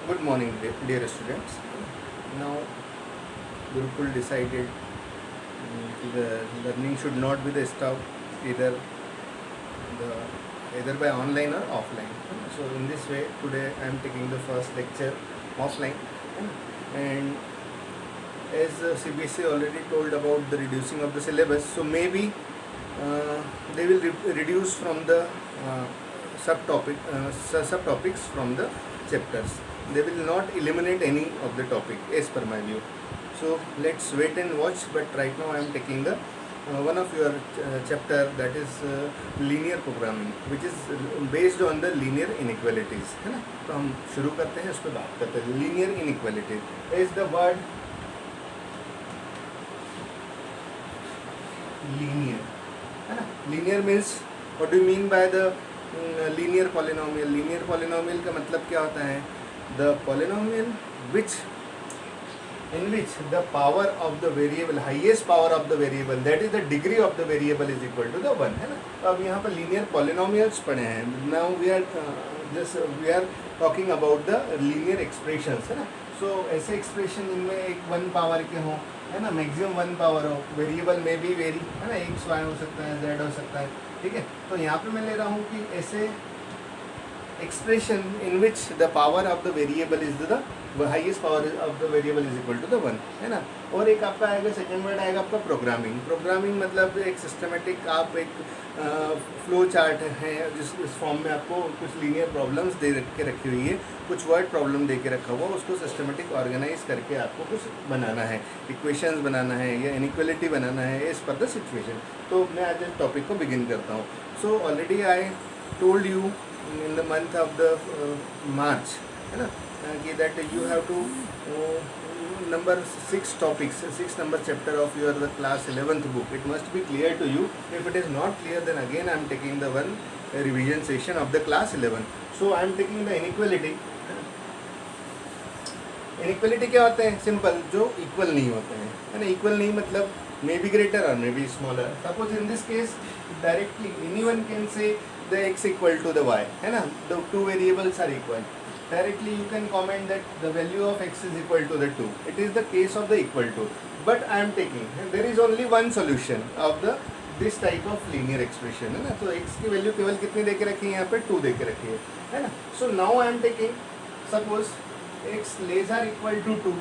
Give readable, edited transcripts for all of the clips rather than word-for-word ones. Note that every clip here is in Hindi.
Good morning, dear students. Now, Gurukul decided the learning should not be the stop either the either by online or offline. So in this way, today I am taking the first lecture offline, and as CBSE already told about the reducing of the syllabus, so maybe they will reduce from the subtopics from the chapters. They will not eliminate any of the topic as per my view. So let's wait and watch. But right now I am taking the one of your chapter, that is linear programming, which is based on the linear inequalities, है ना. तो हम शुरू करते हैं, उस पर बात करते हैं. linear inequality is the word linear, है ना. linear means what do you mean by the linear polynomial? linear polynomial का मतलब क्या होता है? the polynomial in which the power of the variable, highest power of the variable, that is the degree of the variable, is equal to the 1, है ना. तो अब यहाँ पर linear polynomials पढ़े हैं. now we are talking about the linear expressions, है ना. so ऐसे expression इनमें एक 1 पावर के हों, है ना, मैक्सिमम 1 पावर हो, वेरिएबल में भी वेरी, है ना, x y हो सकता है, z हो सकता है, ठीक है. तो यहाँ पे मैं ले रहा हूँ कि ऐसे expression in which the power of the variable is the highest power of the variable is equal to the 1, है ना. और एक आपका आएगा, सेकेंड वर्ड आएगा आपका प्रोग्रामिंग मतलब एक सिस्टमेटिक, आप एक फ्लो चार्ट है जिस फॉर्म में आपको कुछ लीनियर प्रॉब्लम्स दे के रखी हुई है, कुछ वर्ड प्रॉब्लम दे के रखा हुआ, उसको सिस्टमेटिक ऑर्गेनाइज करके आपको कुछ बनाना है, इक्वेशंस बनाना है या इनइक्वालिटी बनाना है एज पर द सिचुएशन. तो मैं आज इस टॉपिक को बिगिन करता हूँ. So already I told you in the month of the March, है ना, कि that you have to number 6 topics, 6 number chapter of your the class 11th book. It must be clear to you. If it is not clear, then again I am taking the one revision session of the class 11. So I am taking the inequality. inequality क्या होते हैं? सिंपल, जो इक्वल नहीं होते हैं, है ना. इक्वल नहीं मतलब मे बी ग्रेटर और may be smaller. Suppose in this case directly anyone can say the x equal to the y, है ना. the two variables are equal. directly you can comment that the value of x is equal to the 2. it is the case of the equal to. but I am taking, there is only one solution of the this type of linear expression, है ना. तो x की वैल्यू केवल कितनी दे के रखी है यहाँ पे? 2 दे के रखी है ना. so now I am taking, suppose x less or equal to 2,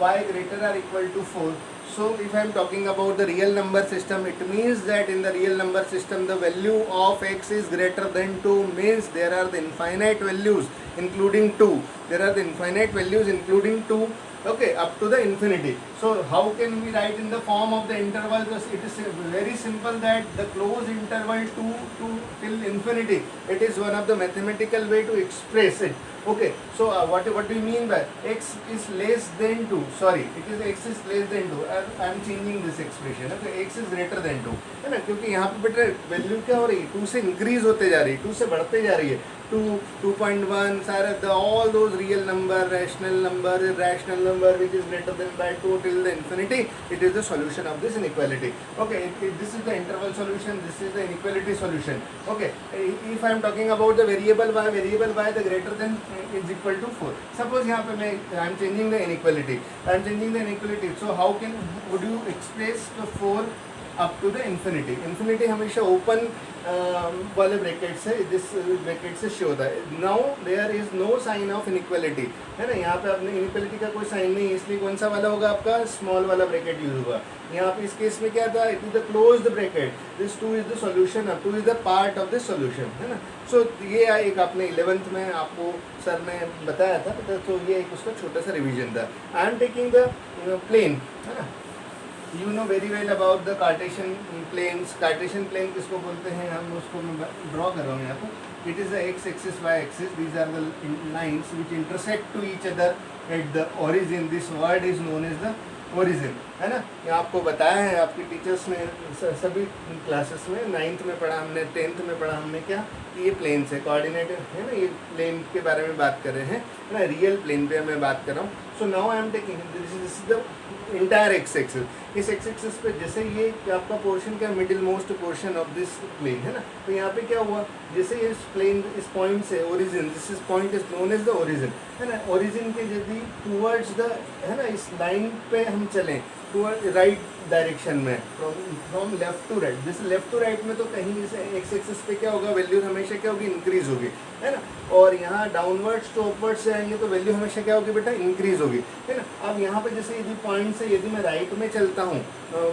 y greater or equal to 4. So if I am talking about the real number system, it means that in the real number system the value of x is greater than 2, means there are the infinite values including 2. There are the infinite values including 2, okay, up to the infinity. So how can we write in the form of the interval? It is very simple, that the closed interval 2 to till infinity, it is one of the mathematical way to express it. Okay, so what do you mean by x is less than 2? Sorry, it is x is less than 2. I am changing this expression. Okay, x is greater than 2, है ना. क्योंकि यहाँ पे बेटा वैल्यू क्या हो रही है? 2 से इंक्रीज होते जा रही है, 2 से बढ़ते जा रही है. 2, 2.1, सारे all those real number, rational number, irrational number which is greater than by 2 till the infinity, it is the solution of this inequality. Okay, this is the interval solution, this is the inequality solution. Okay, if I am talking about the variable y the greater than is equal to 4. suppose यहाँ पे मैं I am changing the inequality. so how would you express the 4 up to the infinity? infinity हमेशा ओपन वाले ब्रैकेट से, दिस ब्रैकेट से शो होता है. Now there is no sign of inequality, है ना. यहाँ पे अपने इनइक्वालिटी का कोई साइन नहीं है, इसलिए कौन सा वाला होगा? आपका स्मॉल वाला ब्रैकेट यूज होगा. यहाँ पे इस केस में क्या था? It is the closed bracket. This 2 is the solution, 2 is the part of this solution, है ना. सो ये एक आपने 11th में आपको सर ने बताया था, तो ये एक उसका छोटा सा रिविजन था. I am taking the plane, है ना. You know very well about the Cartesian planes. Cartesian plane किसको बोलते हैं? हम उसको मैं ड्रॉ कर रहा हूँ यहाँ पर. It is the x axis, y axis. These are the lines which intersect to each other at the origin. This word is known as the origin, है ना. ये आपको बताया है आपके टीचर्स ने सभी क्लासेस में. 9th में पढ़ा हमने, 10th में पढ़ा हमने क्या, कि ये प्लेन से कोऑर्डिनेट, है ना. ये प्लेन के बारे में बात कर रहे हैं, है ना. रियल प्लेन पे मैं बात कर रहा हूँ. So now I am taking this is the entire X axis. इस एक्स एक्सिस पे जैसे ये आपका पोर्शन का middle most portion of this plane है ना, तो यहाँ पे क्या हुआ, जैसे ये प्लेन इस पॉइंट से origin, this is point is known as the origin है ना, ओरिजिन के यदि टूवर्ड्स द है ना इस लाइन पे हम चलें टूवर्ड राइट डायरेक्शन में, फ्रॉम लेफ्ट टू राइट, जैसे लेफ्ट टू राइट में तो कहीं इस एक्स एक्सिस पे क्या होगा, वैल्यू हमेशा क्या होगी, इंक्रीज होगी है ना, और यहाँ डाउनवर्ड्स टू अपवर्ड्स से आएंगे तो वैल्यू हमेशा क्या होगी बेटा, इंक्रीज होगी है ना. अब यहाँ पे जैसे यदि पॉइंट से यदि मैं राइट में चलता हूँ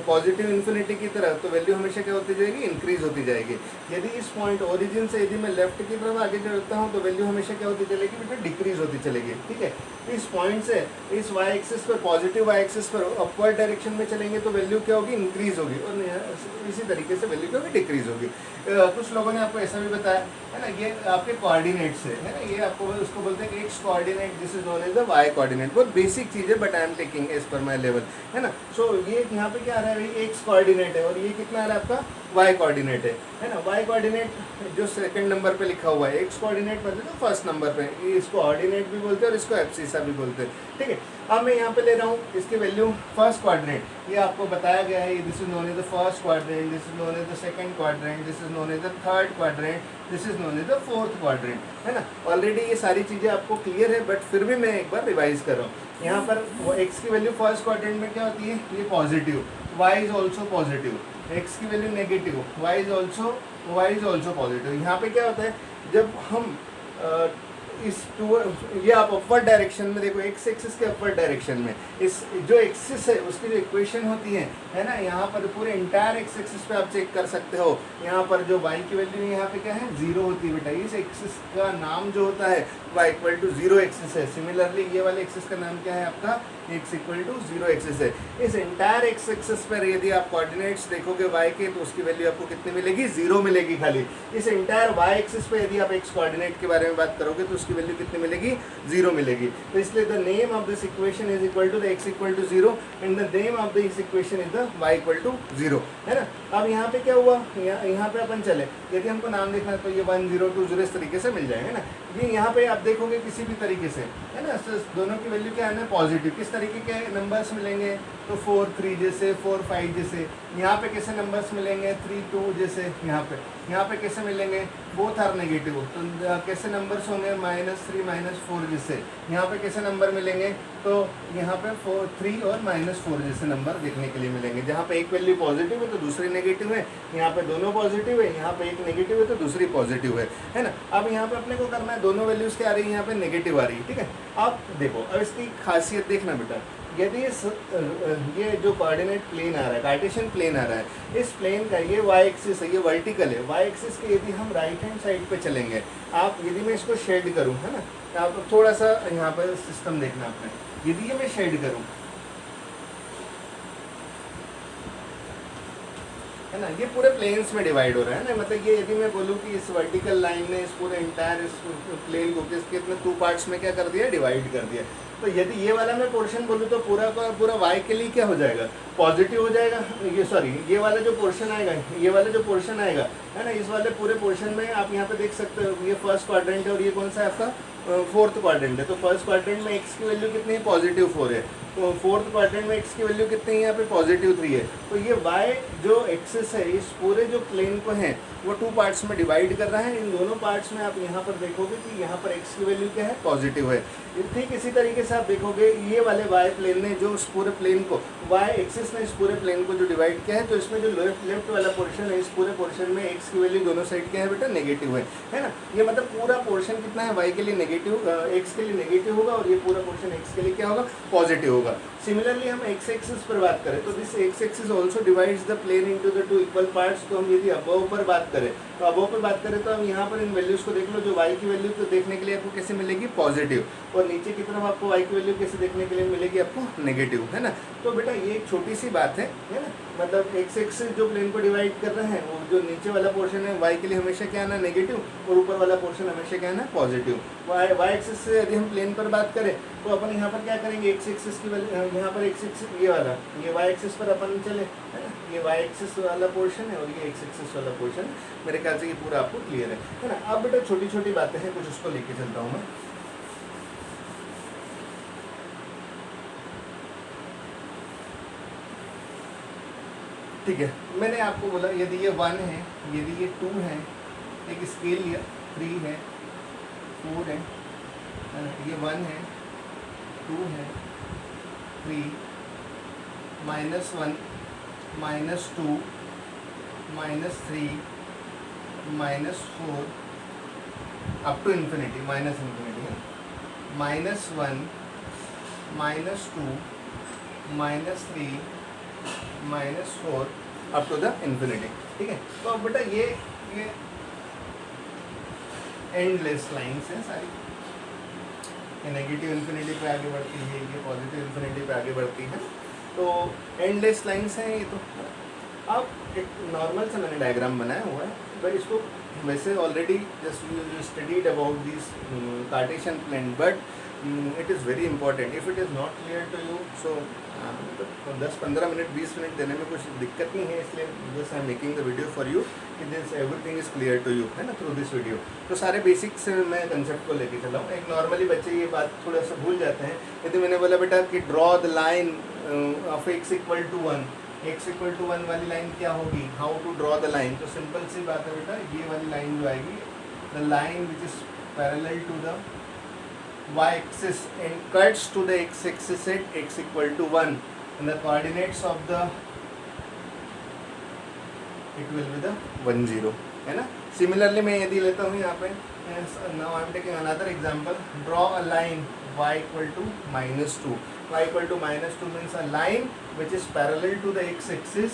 पॉजिटिव इन्फिनिटी की तरफ, तो वैल्यू हमेशा क्या होती जाएगी, इंक्रीज होती जाएगी. यदि इस पॉइंट ओरिजिन से यदि मैं लेफ्ट की तरफ आगे चलता हूँ तो वैल्यू हमेशा क्या होती चलेगी बेटा, डिक्रीज होती चलेगी. ठीक है, इस पॉइंट से इस वाई एक्सिस पर, पॉजिटिव वाई एक्सिस पर अपवर्ड डायरेक्शन में चलेंगे तो वैल्यू क्या होगी, इंक्रीज होगी, और इसी तरीके से वैल्यू क्या होगी, डिक्रीज होगी. कुछ लोगों ने आपको ऐसा भी बताया है ना, ये आपके कोऑर्डिनेट्स है ना, ये आपको उसको बोलते हैं X coordinate, this is known as the Y coordinate. बहुत बेसिक चीज़ है but I am taking as per my level है ना. सो ये यहाँ पे क्या आ रहा है भाई, एक्स कोऑर्डिनेट है, और ये कितना आ रहा है आपका, वाई कोऑर्डिनेट है ना. वाई कोऑर्डिनेट जो सेकंड नंबर पे लिखा हुआ है, एक्स कोऑर्डिनेट मतलब तो फर्स्ट नंबर पे, ये इसको ऑर्डिनेट भी बोलते हैं और इसको एब्सिसा भी बोलते हैं. ठीक है, अब मैं यहाँ पे ले रहा हूँ इसकी वैल्यू फर्स्ट क्वाड्रेंट, ये आपको बताया गया है, this is known as the first quadrant, this is known as the second quadrant, this is known as the third quadrant, this is known as the fourth quadrant है ना. ऑलरेडी ये सारी चीज़ें आपको क्लियर है बट फिर भी मैं एक बार रिवाइज कर रहा हूँ. यहाँ पर एक्स की वैल्यू फर्स्ट क्वाड्रेंट में क्या होती है, ये positive, Y is also positive, X की value negative, Y is also positive. यहाँ पे क्या होता है, जब हम इस ये आप अपवर्ड डायरेक्शन में देखो, एक्स एक्सिस के अपवर्ड डायरेक्शन में इस जो एक्सिस है उसकी जो इक्वेशन होती है ना, यहाँ पर पूरे इंटायर एक्स एक्सिस पे आप चेक कर सकते हो. यहाँ पर जो वाई की वैल्यू यहाँ पे क्या है, जीरो होती है बेटा. इस एक्सिस का नाम जो होता है Y equal to zero axis है. सिमिलरली ये वाले एक्सिस का नाम क्या है आपका, X equal to zero axis है. इस इंटायर एक्स एक्सिस पर यदि आप कोऑर्डिनेट्स देखोगे वाई के, तो उसकी वैल्यू आपको कितनी मिलेगी, जीरो मिलेगी खाली. इस इंटायर वाई एक्सिस पे यदि आप एक्स कोऑर्डिनेट के बारे में बात करोगे तो उसकी वैल्यू कितनी मिलेगी, जीरो मिलेगी. तो इसलिए the name of this equation is equal to the X equal to zero and the name of this equation is the Y equal to zero है ना. अब यहाँ पे क्या हुआ, यहाँ पे अपन चले, यदि हमको नाम देखना है तो ये 1 0 2 0 इस तरीके से मिल जाएगा ना. ये यहाँ पे आप देखोगे किसी भी तरीके से है ना, दोनों की वैल्यू क्या है ना, पॉजिटिव. किस तरीके के नंबर्स मिलेंगे, तो 4 3 जैसे, 4 5 जैसे. यहाँ पे कैसे नंबर्स मिलेंगे, 3 2 जैसे. यहाँ पे कैसे मिलेंगे, बोथ आर नेगेटिव, तो कैसे नंबर्स होंगे, -3 -4 जैसे. यहाँ पे कैसे नंबर मिलेंगे, तो यहाँ पे 3 और -4 जैसे नंबर देखने के लिए मिलेंगे. जहाँ पे एक वैल्यू पॉजिटिव है तो दूसरी नेगेटिव है, यहाँ पे दोनों पॉजिटिव है, यहाँ पे एक नेगेटिव है तो दूसरी पॉजिटिव है ना. अब यहाँ पे अपने को करना है, दोनों वैल्यूज़ क्या आ रही है, यहाँ पे नेगेटिव आ रही है. ठीक है, अब देखो, अब इसकी खासियत देखना बेटा, यदि ये जो कोऑर्डिनेट प्लेन आ रहा है, कार्टेशियन प्लेन आ रहा है, इस प्लेन का ये वाई एक्सिस है, ये वर्टिकल है. वाई एक्सिस के यदि हम राइट हैंड साइड पे चलेंगे, आप यदि मैं इसको शेड करूँ है ना, आप थोड़ा सा यहाँ पर सिस्टम देखना आपने, यदि ये मैं शेड करूँ है ना, ये पूरे प्लेन्स में डिवाइड हो रहा है ना. मतलब ये यदि मैं बोलूँ कि इस वर्टिकल लाइन ने इस पूरे इंटायर इस प्लेन को कितने 2 पार्ट्स में क्या कर दिया, डिवाइड कर दिया. तो यदि ये वाला मैं पोर्शन बोलूँ तो पूरा का पूरा वाई के लिए क्या हो जाएगा, पॉजिटिव हो जाएगा. ये सॉरी, ये वाला जो पोर्शन आएगा, ये वाला जो पोर्शन आएगा है ना, इस वाले पूरे पोर्शन में आप यहाँ पे देख सकते हो, ये फर्स्ट क्वाड्रेंट है और ये कौन सा है आपका, फोर्थ क्वाड्रेंट है. तो फर्स्ट क्वाड्रेंट में एक्स की वैल्यू कितनी है, पॉजिटिव 4 है. तो फोर्थ क्वाड्रेंट में एक्स की वैल्यू कितनी है, यहाँ पे पॉजिटिव 3 है. तो ये वाई जो एक्सिस है, इस पूरे जो प्लेन को है वो 2 पार्ट्स में डिवाइड कर रहा है. इन दोनों पार्ट्स में आप यहाँ पर देखोगे कि यहाँ पर एक्स की वैल्यू क्या है, पॉजिटिव है. ठीक इसी तरीके से आप देखोगे ये वाले वाई प्लेन ने जो इस पूरे प्लेन को, वाई एक्सिस ने इस पूरे प्लेन को जो डिवाइड किया है, तो इसमें जो लेफ्ट वाला पोर्शन है, इस पूरे पोर्शन में एक्स की वैल्यू दोनों साइड क्या है बेटा, नेगेटिव है ना. ये मतलब पूरा पोर्शन कितना है, वाई के लिए नेगेटिव, एक्स के लिए नेगेटिव होगा, और ये पूरा पोर्शन एक्स के लिए क्या होगा, पॉजिटिव होगा. सिमिलरली हम एक्स एक्सिस पर बात करें तो this X axis also divides the plane into the 2 equal parts. तो हम यदि अबव पर बात करें तो अबव पर बात करें तो हम यहाँ पर इन वैल्यूज़ को देख लो, जो वाई की वैल्यू तो देखने के लिए आपको कैसे मिलेगी, पॉजिटिव, और नीचे की तरफ आपको वाई की वैल्यू कैसे देखने के लिए मिलेगी, आपको नेगेटिव है ना. तो बेटा ये एक छोटी सी बात है ना, मतलब एक्स एक्सिस जो प्लेन को डिवाइड कर रहे हैं, वो जो नीचे वाला पोर्शन है वाई के लिए हमेशा क्या आना, नेगेटिव, और ऊपर वाला पोर्शन हमेशा क्या आना, पॉजिटिव. वाई एक्सिस से यदि हम प्लेन पर बात करें तो अपन यहाँ पर क्या करेंगे, एक्स एक्सिस की वैल्यू, यहाँ पर एक्स एक्सिस ये वाला, ये वाई एक्सिस पर अपन चले है ना, ये वाई एक्सिस वाला पोर्शन है और ये एक्स एक्सिस वाला पोर्शन. मेरे ख्याल से ये पूरा आपको क्लियर है ना. अब बेटा छोटी छोटी बातें हैं, कुछ उसको लेके चलता हूँ मैं. ठीक है, मैंने आपको बोला यदि ये 1 है, यदि ये 2 है, एक स्केल लिया, 3 है, 4 है ना, ये 1 है, 2 है, 3, -1, -2, -3, -4 up to infinity, minus infinity है, -1, -2, -3, -4 अप टू द इन्फिनिटी। ठीक है, तो अब बेटा ये एंडलेस लाइन्स हैं सारी, ये नेगेटिव इन्फिनिटी पे आगे बढ़ती है, ये पॉजिटिव इन्फिनिटी पे आगे बढ़ती है, तो एंडलेस लाइन्स हैं ये। तो अब एक नॉर्मल सा मैंने डायग्राम बनाया हुआ है, पर इसको वैसे already just you studied about this Cartesian plane, but it is very important. If it is not clear to you, so 10-15 minute 20 minute देने में कुछ दिक्कत नहीं है, इसलिए just I am making the video for you कि this everything is clear to you, है ना, थ्रू दिस वीडियो। तो सारे बेसिक्स मैं कंसेप्ट को लेके चला हूँ। एक नॉर्मली बच्चे ये बात थोड़ा सा भूल जाते हैं। यदि मैंने बोला बेटा कि draw the line of x = 1, x = 1 वाली लाइन क्या होगी, how to draw the line, तो सिंपल सी बात है बेटा, ये वाली लाइन जो आएगी, the line which is parallel to the y-axis and cuts to the x-axis at x = 1, and the coordinates of the it will be the 1 0, है ना। सिमिलरली मैं यदि लेता हूँ यहाँ पे, now I am taking another example, draw a line y = -2. y = -2 means a line which is parallel to the x-axis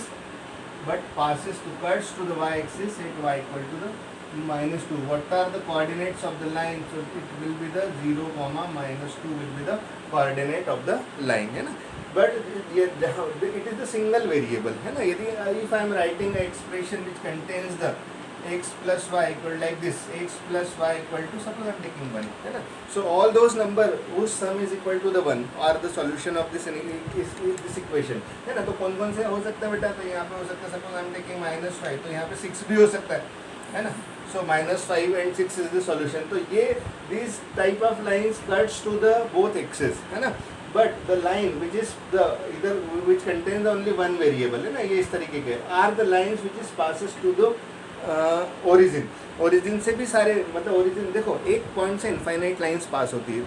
but passes to cuts to the y-axis at y = the -2. What are the coordinates of the line? So it will be the 0, -2 will be the coordinate of the line, है ना। But it is the single variable, है ना। यदि if I am writing an expression which contains the x plus y equal like this, x plus y equal to, suppose I am taking 1, है ना। So all those number whose sum is equal to the 1 are the solution of this equation, है ना। तो कौन कौन से हो सकता है बेटा, तो यहाँ पे हो सकता है, suppose I am taking -5, तो यहाँ पे 6 भी हो सकता है ना। So -5 and 6 is the solution. तो ये these type of lines cuts to the both axes, है ना। But the line which is the either which contains only one variable, है ना, ये इस तरीके के are the lines which is passes to the origin. Origin से भी सारे, मतलब ओरिजिन देखो, एक पॉइंट से इनफाइनाइट लाइंस पास होती है,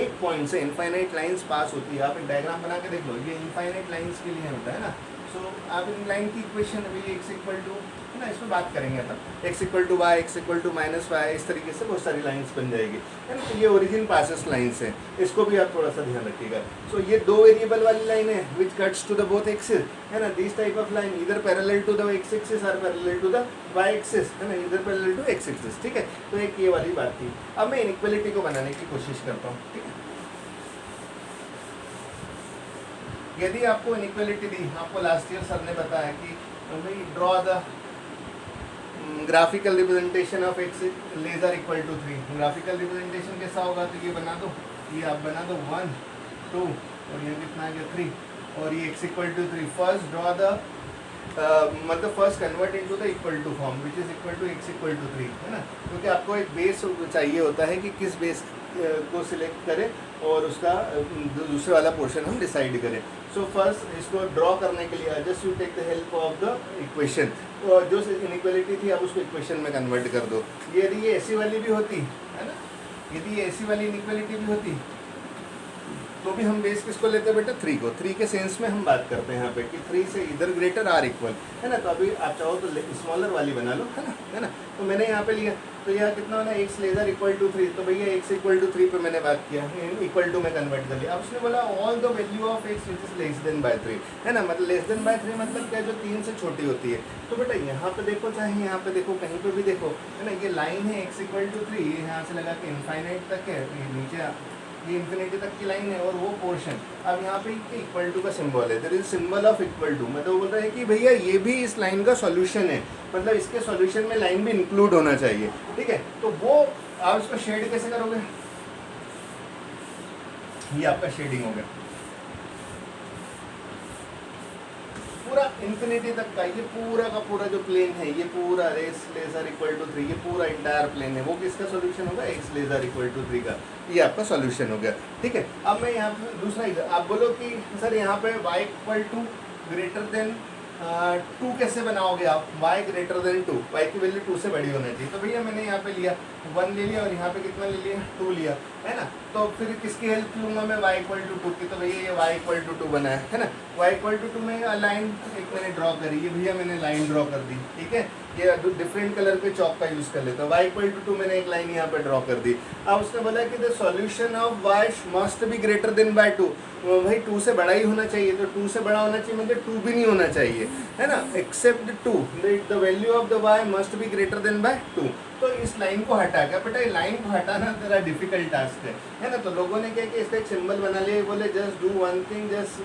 एक पॉइंट से इनफाइनाइट लाइंस पास होती है। आप एक डायग्राम बना के देख लो, ये इनफाइनाइट लाइंस के लिए होता है ना। सो आप इन लाइन की इक्वेशन अभी x = है ना, इस पर बात करेंगे अपन, x = y, x = -y, इस तरीके से बहुत सारी लाइंस बन जाएगी, है ना। तो ये ओरिजिन पासेस लाइंस है, इसको भी आप थोड़ा सा ध्यान रखिएगा। सो ये 2 वेरिएबल वाली लाइन है which cuts to the both axis, है ना। दिस टाइप ऑफ लाइन इधर parallel to the x axis और parallel to the y axis, है ना, इधर पैरेलल टू x एक्सिस, ठीक है। तो एक ये वाली बात थी। अब मैं इनइक्वालिटी को बनाने की कोशिश करता हूँ, ठीक है। यदि आपको इनइक्वालिटी दी, आपको लास्ट ईयर सर ने बताया कि भाई draw the graphical representation of x > 3। Graphical representation कैसा होगा, तो ये बना दो, ये आप बना दो 1 2 और ये कितना आ गया 3, और ये x = 3। फर्स्ट ड्रॉ द मतलब first convert into the equal to form which is equal to x = 3, है ना। क्योंकि आपको एक बेस चाहिए होता है कि किस बेस को सिलेक्ट करें और उसका दूसरे वाला पोर्शन हम डिसाइड करें। सो फर्स्ट इसको ड्रॉ करने के लिए just you take the help of the equation, तो जो इनइक्वालिटी थी आप उसको इक्वेशन में कन्वर्ट कर दो। यदि ये ऐसी वाली भी होती, है ना, यदि ये ऐसी वाली इनइक्वालिटी भी होती तो भी हम बेस किसको लेते हैं बेटा, 3 को। 3 के सेंस में हम बात करते हैं यहाँ पे कि 3 से इधर ग्रेटर आर इक्वल, है ना। तो अभी आप चाहो तो स्मॉलर वाली बना लो, है ना। तो मैंने यहाँ पे लिया, तो यह कितना होना, x > 3, तो भैया x = 3 पे मैंने बात किया, इक्वल टू में कन्वर्ट कर लिया। अब उसने बोला all the value of x which is <3, है ना, मतलब <3 मतलब क्या, जो 3 से छोटी होती है। तो बेटा यहाँ पे देखो, चाहे यहाँ पे देखो, कहीं पे भी देखो, है ना, ये लाइन है x = 3, ये यहाँ से लगा के इनफाइनाइट तक है, ये नीचे ये इन्फिनिटी तक की लाइन है, और वो पोर्शन अब यहाँ पे इक्वल टू का सिंबल है, there is symbol of equal to. मतलब वो बोल रहा है कि भैया ये भी इस लाइन का सॉल्यूशन है, मतलब इसके सॉल्यूशन में लाइन भी इंक्लूड होना चाहिए, ठीक है। तो वो आप इसको शेड कैसे करोगे, ये आपका शेडिंग हो गया पूरा इन्फिनिटी तक का, ये पूरा का पूरा जो प्लेन है, ये पूरा x < 3, ये पूरा इंटायर प्लेन है, वो किसका सॉल्यूशन होगा, x < 3 का, ये आपका सॉल्यूशन हो गया, ठीक है। अब मैं यहाँ पे दूसरा आप बोलो कि सर यहाँ पे y = ग्रेटर देन टू कैसे बनाओगे आप, y greater than two, y की वैल्यू 2 से बड़ी होना चाहिए। तो भैया मैंने यहाँ पे लिया 1 ले लिया और यहाँ पे कितना ले लिया 2 लिया, है ना। तो फिर किसकी हेल्प लूँगा मैं, y इक्वल टू 2 की। तो भैया ये y इक्वल टू 2 बना है ना। y इक्वल टू 2 में लाइन एक मैंने ड्रॉ करी, ये भैया मैंने लाइन ड्रॉ कर दी, ठीक है। ये डिफरेंट कलर के चौक का यूज़ कर लेता हूँ। y इक्वल टू 2 मैंने एक लाइन यहाँ पे ड्रॉ कर दी। अब उसने बोला कि the solution of y must be greater than by 2। भाई 2 से बड़ा ही होना चाहिए, तो 2 से बड़ा होना चाहिए मतलब 2 भी नहीं होना चाहिए, है ना, except 2, the value of the y must be greater than by 2। तो इस लाइन को हटा के, बेटा ये लाइन को हटाना तेरा डिफिकल्ट टास्क है ना। तो लोगों ने क्या किया, इसका एक सिंबल बना लिया, बोले just do one thing, just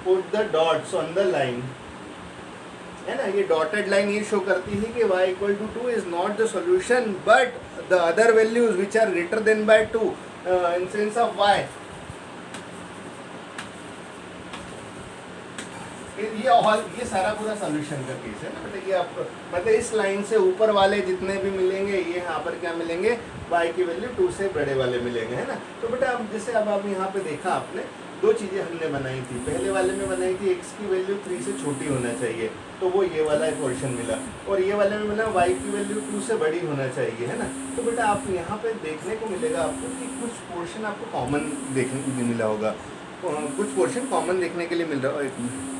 put the dots on the line, है ना। ये डॉटेड लाइन ये शो करती है कि y equal to 2 is not the solution but the other values which are greater than by 2 in sense of y। ये सारा पूरा सॉल्यूशन का केस है ना। मतलब ये आपको मतलब इस लाइन से ऊपर वाले जितने भी मिलेंगे ये यहाँ पर क्या मिलेंगे, y की वैल्यू 2 से बड़े वाले मिलेंगे, है ना। तो बेटा अब जैसे अब आप यहाँ पे देखा आपने दो चीज़ें हमने बनाई थी। पहले वाले में बनाई थी x की वैल्यू 3 से छोटी होना चाहिए, तो वो ये वाला पोर्शन मिला। और ये वाले में मिला y की वैल्यू 2 से बड़ी होना चाहिए, है ना। तो बेटा आप यहाँ पे देखने को मिलेगा आपको कि कुछ पोर्शन आपको कॉमन देखने को मिला होगा, कुछ पोर्शन कॉमन देखने के लिए मिल रहा है।